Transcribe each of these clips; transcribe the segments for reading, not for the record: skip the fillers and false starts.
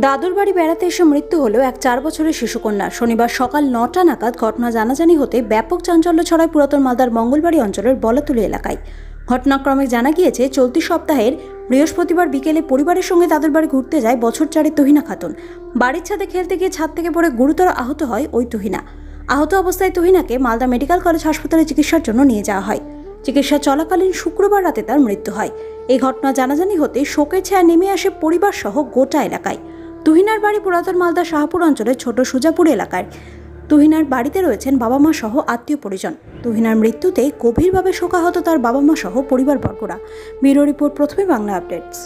দাদুর বাড়ি বেড়াতে এসে মৃত্যু হলো এক 4 বছরের শিশুকন্যা। শনিবার সকাল 9টা নাগাদ ঘটনা জানাজানি হতে ব্যাপক চাঞ্চল্য ছড়ায় পুরাতন মালদার মঙ্গলবাড়ি অঞ্চলের বলাতুলি এলাকায়। ঘটনাক্রমে জানা গিয়েছে, চলতি সপ্তাহের বৃহস্পতিবার বিকেলে পরিবারের সঙ্গে দাদুর বাড়ি ঘুরতে যায় বছর 4-এর তুহিনা খাতুন। বাড়ির ছাদে খেলতে গিয়ে ছাদ থেকে পড়ে গুরুতর আহত হয় ওই তুহিনা। আহত অবস্থায় তুহিনাকে মালদা মেডিকেল কলেজ হাসপাতালে চিকিৎসার জন্য নিয়ে যাওয়া হয়। চিকিৎসা চলাকালীন শুক্রবার রাতে তার মৃত্যু হয়। এই ঘটনা জানাজানি হতে শোকের ছায়া নেমে আসে পরিবার সহ গোটা এলাকায়। তুহিনার বাড়ি পুরাতন মালদা শাহপুর অঞ্চলের ছোট সুজাপুর এলাকায়। তুহিনার বাড়িতে রয়েছেন বাবা মা সহ আত্মীয় পরিজন। তুহিনার মৃত্যুতে গভীরভাবে শোকাহত তার বাবা মা সহ পরিবারবর্গরা। ব্যুরো রিপোর্ট, প্রথমে বাংলা আপডেটস।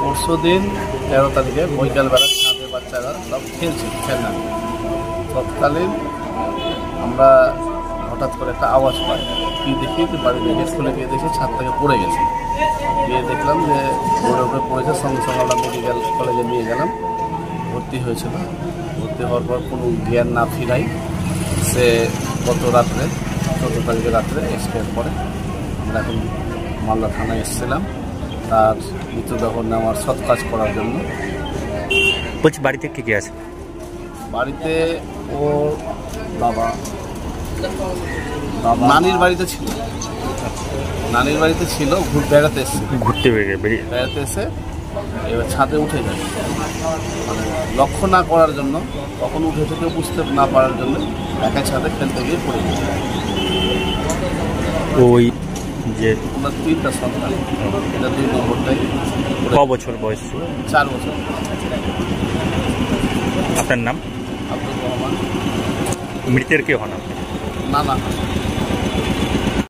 পরশুদিন 13 তারিখে বৈকালবেলা ছাদে বাচ্চারা সব খেলছে, খেলনা তৎকালীন আমরা হঠাৎ করে একটা আওয়াজ পাই। কি দেখি বাড়িতে গেট খুলে গিয়ে দেখি ছাদ থেকে পড়ে গেছে। গিয়ে দেখলাম যে রোডের উপরে পড়েছে। সঙ্গে সঙ্গে আমরা মেডিকেল কলেজে নিয়ে গেলাম, ভর্তি হয়েছিল। ভর্তি হওয়ার পর কোনো জ্ঞান না ফিরাই সে গত রাত্রে 14 তারিখে রাত্রে এক্সপায়ার করে। আমরা এখন মালদা থানায় এসেছিলাম তার মৃত্যুদেহ নেওয়ার সৎ কাজ করার জন্য। বলছি, বাড়িতে কে কে আছে? বাড়িতে ওর বাবা নানির বাড়িতে ছিল, বেড়াতে এসেছিল, বেড়াতে এসে এবার ছাদে উঠে যায়। মানে লক্ষ্য না করার জন্য, কখন উঠে থেকে বুঝতে না পারার জন্য একা ছাদে খেলতে গিয়ে পড়ে গেছে। ওই যে ওনার 3টা সন্তান, এটা 2 নম্বরটাই। ক বছর বয়স? 4 বছর। আপনার নাম? আব্দুর রহমান। মৃতের কে হন আপনি? না।